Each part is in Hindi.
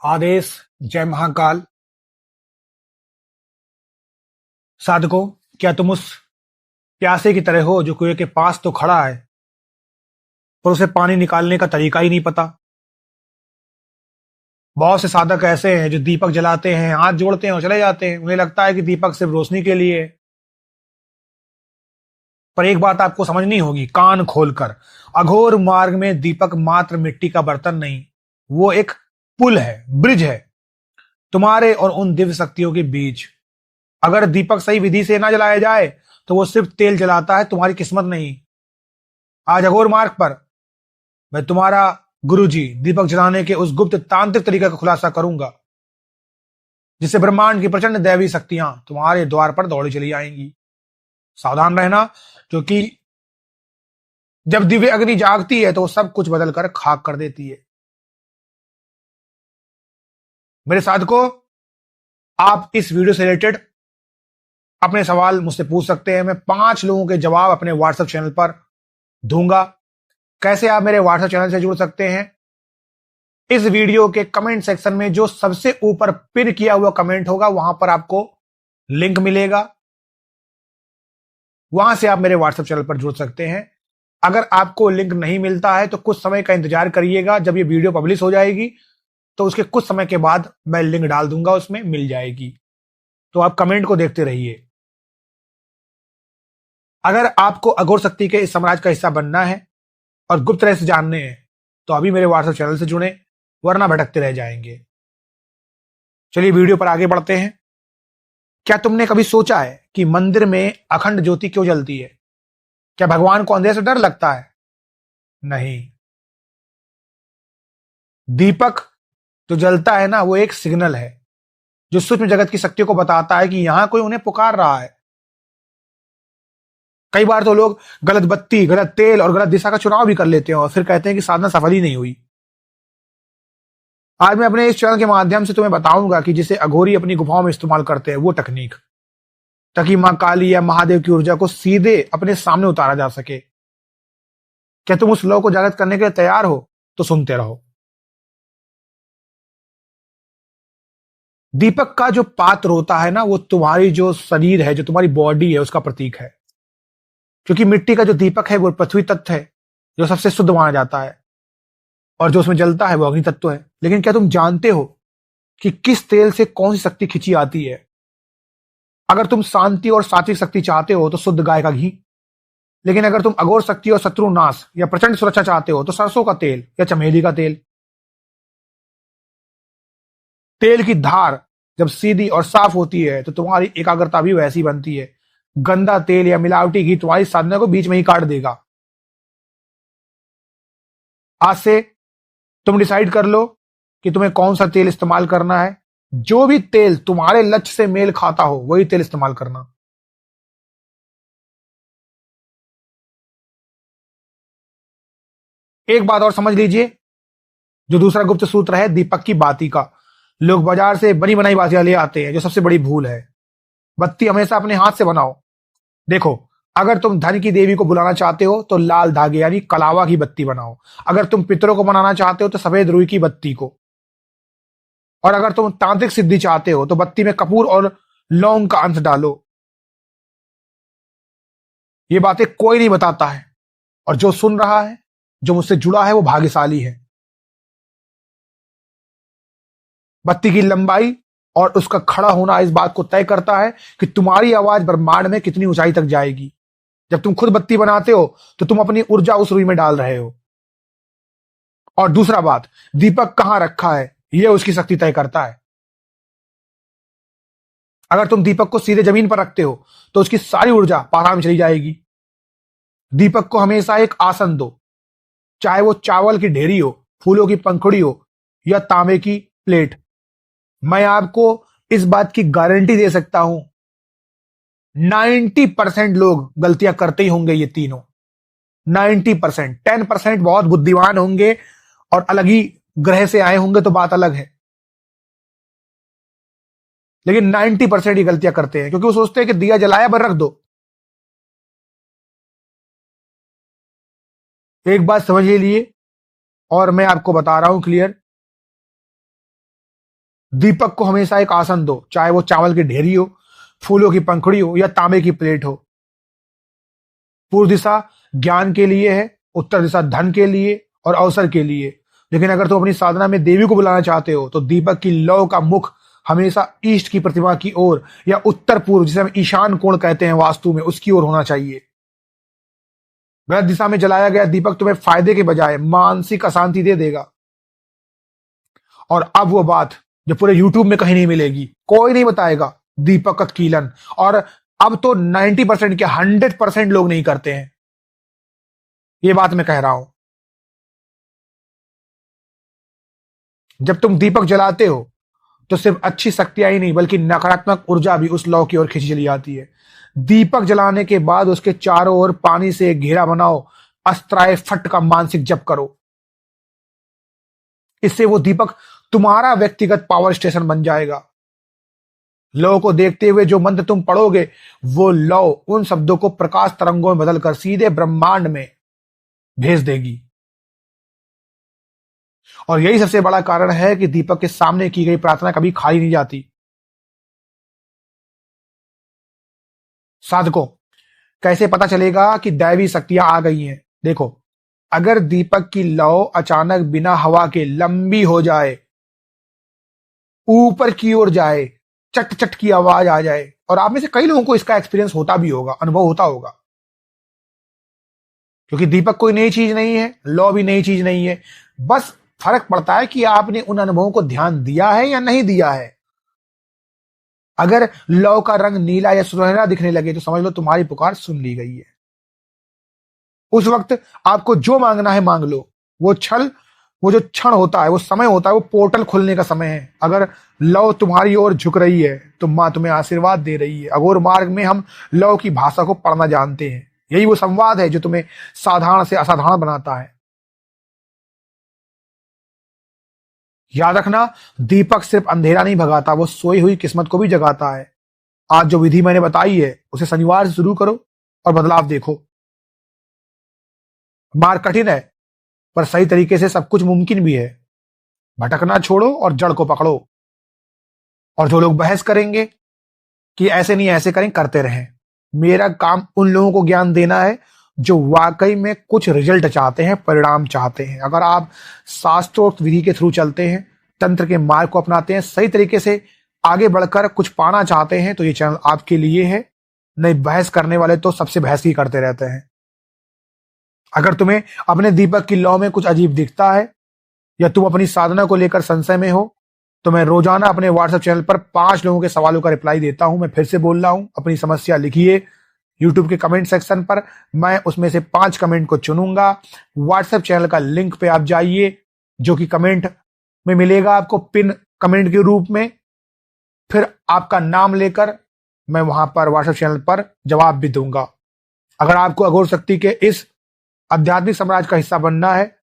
आदेश, जय महाकाल। साधको, क्या तुम उस प्यासे की तरह हो जो कुएं के पास तो खड़ा है पर उसे पानी निकालने का तरीका ही नहीं पता? बहुत से साधक ऐसे हैं जो दीपक जलाते हैं, हाथ जोड़ते हैं और चले जाते हैं। उन्हें लगता है कि दीपक सिर्फ रोशनी के लिए है। पर एक बात आपको समझनी होगी, कान खोलकर। अघोर मार्ग में दीपक मात्र मिट्टी का बर्तन नहीं, वो एक पुल है, ब्रिज है तुम्हारे और उन दिव्य शक्तियों के बीच। अगर दीपक सही विधि से ना जलाया जाए तो वो सिर्फ तेल जलाता है, तुम्हारी किस्मत नहीं। आज अघोर मार्ग पर मैं तुम्हारा गुरुजी दीपक जलाने के उस गुप्त तांत्रिक तरीके का खुलासा करूंगा जिससे ब्रह्मांड की प्रचंड दैवी शक्तियां तुम्हारे द्वार पर दौड़ी चली आएंगी। सावधान रहना, क्योंकि जब दिव्य अग्नि जागती है तो वो सब कुछ बदल कर खाक कर देती है। मेरे साधकों, आप इस वीडियो से रिलेटेड अपने सवाल मुझसे पूछ सकते हैं। मैं 5 लोगों के जवाब अपने व्हाट्सएप चैनल पर दूंगा। कैसे आप मेरे व्हाट्सएप चैनल से जुड़ सकते हैं? इस वीडियो के कमेंट सेक्शन में जो सबसे ऊपर पिन किया हुआ कमेंट होगा वहां पर आपको लिंक मिलेगा, वहां से आप मेरे व्हाट्सएप चैनल पर जुड़ सकते हैं। अगर आपको लिंक नहीं मिलता है तो कुछ समय का इंतजार करिएगा। जब ये वीडियो पब्लिश हो जाएगी तो उसके कुछ समय के बाद मैं लिंक डाल दूंगा, उसमें मिल जाएगी। तो आप कमेंट को देखते रहिए। अगर आपको अघोर शक्ति के इस साम्राज्य का हिस्सा बनना है और गुप्त रहस्य जानने हैं तो अभी मेरे व्हाट्सएप चैनल से जुड़े, वरना भटकते रह जाएंगे। चलिए वीडियो पर आगे बढ़ते हैं। क्या तुमने कभी सोचा है कि मंदिर में अखंड ज्योति क्यों जलती है? क्या भगवान को अंधेरे से डर लगता है? नहीं। दीपक जो जलता है ना, वो एक सिग्नल है जो सूक्ष्म जगत की शक्तियों को बताता है कि यहां कोई उन्हें पुकार रहा है। कई बार तो लोग गलत बत्ती, गलत तेल और गलत दिशा का चुनाव भी कर लेते हैं और फिर कहते हैं कि साधना सफल ही नहीं हुई। आज मैं अपने इस चैनल के माध्यम से तुम्हें बताऊंगा कि जिसे अघोरी अपनी गुफाओं में इस्तेमाल करते हैं, वो तकनीक, ताकि मां काली या महादेव की ऊर्जा को सीधे अपने सामने उतारा जा सके। क्या तुम उस लौ को जागृत करने के लिए तैयार हो? तो सुनते रहो। दीपक का जो पात्र होता है ना, वो तुम्हारी जो शरीर है, जो तुम्हारी बॉडी है, उसका प्रतीक है। क्योंकि मिट्टी का जो दीपक है वो पृथ्वी तत्व है जो सबसे शुद्ध माना जाता है, और जो उसमें जलता है वो अग्नि तत्व है। लेकिन क्या तुम जानते हो कि किस तेल से कौन सी शक्ति खिंची आती है? अगर तुम शांति और सात्विक शक्ति चाहते हो तो शुद्ध गाय का घी। लेकिन अगर तुम अघोर शक्ति और शत्रु नाश या प्रचंड सुरक्षा चाहते हो तो सरसों का तेल या चमेली का तेल। तेल की धार जब सीधी और साफ होती है तो तुम्हारी एकाग्रता भी वैसी बनती है। गंदा तेल या मिलावटी घी तुम्हारी साधना को बीच में ही काट देगा। आज से तुम डिसाइड कर लो कि तुम्हें कौन सा तेल इस्तेमाल करना है। जो भी तेल तुम्हारे लक्ष्य से मेल खाता हो वही तेल इस्तेमाल करना। एक बात और समझ लीजिए, जो दूसरा गुप्त सूत्र है दीपक की बाती का। लोग बाजार से बनी बनाई बातियां ले आते हैं, जो सबसे बड़ी भूल है। बत्ती हमेशा अपने हाथ से बनाओ। देखो, अगर तुम धन की देवी को बुलाना चाहते हो तो लाल धागे यानी कलावा की बत्ती बनाओ। अगर तुम पितरों को मनाना चाहते हो तो सफेद रुई की बत्ती को। और अगर तुम तांत्रिक सिद्धि चाहते हो तो बत्ती में कपूर और लौंग का अंश डालो। ये बातें कोई नहीं बताता है, और जो सुन रहा है, जो मुझसे जुड़ा है, वो भाग्यशाली है। बत्ती की लंबाई और उसका खड़ा होना इस बात को तय करता है कि तुम्हारी आवाज ब्रह्मांड में कितनी ऊंचाई तक जाएगी। जब तुम खुद बत्ती बनाते हो तो तुम अपनी ऊर्जा उस रुई में डाल रहे हो। और दूसरा बात, दीपक कहां रखा है यह उसकी शक्ति तय करता है। अगर तुम दीपक को सीधे जमीन पर रखते हो तो उसकी सारी ऊर्जा पाताल में चली जाएगी। दीपक को हमेशा एक आसन दो, चाहे वो चावल की ढेरी हो, फूलों की पंखुड़ी हो या तांबे की प्लेट। मैं आपको इस बात की गारंटी दे सकता हूं, 90% लोग गलतियां करते ही होंगे। ये तीनों 90%, 10% बहुत बुद्धिमान होंगे और अलग ही ग्रह से आए होंगे तो बात अलग है। लेकिन 90% ही गलतियां करते हैं क्योंकि वो सोचते हैं कि दिया जलाया बर रख दो। एक बात समझ लीजिए और मैं आपको बता रहा हूं क्लियर, दीपक को हमेशा एक आसन दो, चाहे वो चावल की ढेरी हो, फूलों की पंखुड़ी हो या तांबे की प्लेट हो। पूर्व दिशा ज्ञान के लिए है, उत्तर दिशा धन के लिए और अवसर के लिए। लेकिन अगर तुम अपनी साधना में देवी को बुलाना चाहते हो तो दीपक की लौ का मुख हमेशा ईस्ट की प्रतिमा की ओर या उत्तर पूर्व, जिसे हम ईशान कोण कहते हैं वास्तु में, उसकी ओर होना चाहिए। गलत दिशा में जलाया गया दीपक तुम्हें फायदे के बजाय मानसिक अशांति दे देगा। और अब वो बात जो पूरे यूट्यूब में कहीं नहीं मिलेगी, कोई नहीं बताएगा, दीपक का कीलन। और अब तो 90% के 100% लोग नहीं करते हैं। ये बात मैं कह रहा हूं। जब तुम दीपक जलाते हो तो सिर्फ अच्छी शक्तियां ही नहीं बल्कि नकारात्मक ऊर्जा भी उस लौ की ओर खींची चली जाती है। दीपक जलाने के बाद उसके चारों ओर पानी से एक घेरा बनाओ, अस्त्राय फट का मानसिक जप करो। इससे वो दीपक तुम्हारा व्यक्तिगत पावर स्टेशन बन जाएगा। लौ को देखते हुए जो मंत्र तुम पढ़ोगे, वो लौ उन शब्दों को प्रकाश तरंगों में बदलकर सीधे ब्रह्मांड में भेज देगी। और यही सबसे बड़ा कारण है कि दीपक के सामने की गई प्रार्थना कभी खाली नहीं जाती। साधकों, कैसे पता चलेगा कि दैवी शक्तियां आ गई हैं? देखो, अगर दीपक की लौ अचानक बिना हवा के लंबी हो जाए, ऊपर की ओर जाए, चट चट की आवाज आ जाए, और आप में से कई लोगों को इसका एक्सपीरियंस होता भी होगा, अनुभव होता होगा। क्योंकि दीपक कोई नई चीज नहीं है, लौ भी नई चीज नहीं है। बस फर्क पड़ता है कि आपने उन अनुभवों को ध्यान दिया है या नहीं दिया है। अगर लौ का रंग नीला या सुनहरा दिखने लगे तो समझ लो तुम्हारी पुकार सुन ली गई है। उस वक्त आपको जो मांगना है मांग लो। वो जो क्षण होता है, वो समय होता है, वो पोर्टल खुलने का समय है। अगर लौ तुम्हारी ओर झुक रही है तो मां तुम्हें आशीर्वाद दे रही है। अघोर मार्ग में हम लौ की भाषा को पढ़ना जानते हैं। यही वो संवाद है जो तुम्हें साधारण से असाधारण बनाता है। याद रखना, दीपक सिर्फ अंधेरा नहीं भगाता, वो सोई हुई किस्मत को भी जगाता है। आज जो विधि मैंने बताई है उसे शनिवार से शुरू करो और बदलाव देखो। मार्ग कठिन है, पर सही तरीके से सब कुछ मुमकिन भी है। भटकना छोड़ो और जड़ को पकड़ो। और जो लोग बहस करेंगे कि ऐसे नहीं ऐसे करें, करते रहें। मेरा काम उन लोगों को ज्ञान देना है जो वाकई में कुछ रिजल्ट चाहते हैं, परिणाम चाहते हैं। अगर आप शास्त्रोक्त विधि के थ्रू चलते हैं, तंत्र के मार्ग को अपनाते हैं, सही तरीके से आगे बढ़कर कुछ पाना चाहते हैं, तो ये चैनल आपके लिए है। नहीं, बहस करने वाले तो सबसे बहस ही करते रहते हैं। अगर तुम्हें अपने दीपक की लौ में कुछ अजीब दिखता है या तुम अपनी साधना को लेकर संशय में हो, तो मैं रोजाना अपने व्हाट्सएप चैनल पर 5 लोगों के सवालों का रिप्लाई देता हूं। मैं फिर से बोल रहा हूं, अपनी समस्या लिखिए यूट्यूब के कमेंट सेक्शन पर। मैं उसमें से 5 कमेंट को चुनूंगा। व्हाट्सएप चैनल का लिंक पे आप जाइए, जो कि कमेंट में मिलेगा आपको पिन कमेंट के रूप में। फिर आपका नाम लेकर मैं वहां पर व्हाट्सएप चैनल पर जवाब भी दूंगा। अगर आपको अघोर शक्ति के इस आध्यात्मिक साम्राज्य का हिस्सा बनना है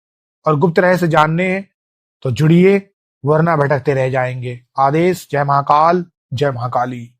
और गुप्त रहस्य जानने हैं तो जुड़िए, वरना भटकते रह जाएंगे। आदेश। जय महाकाल, जय महाकाली।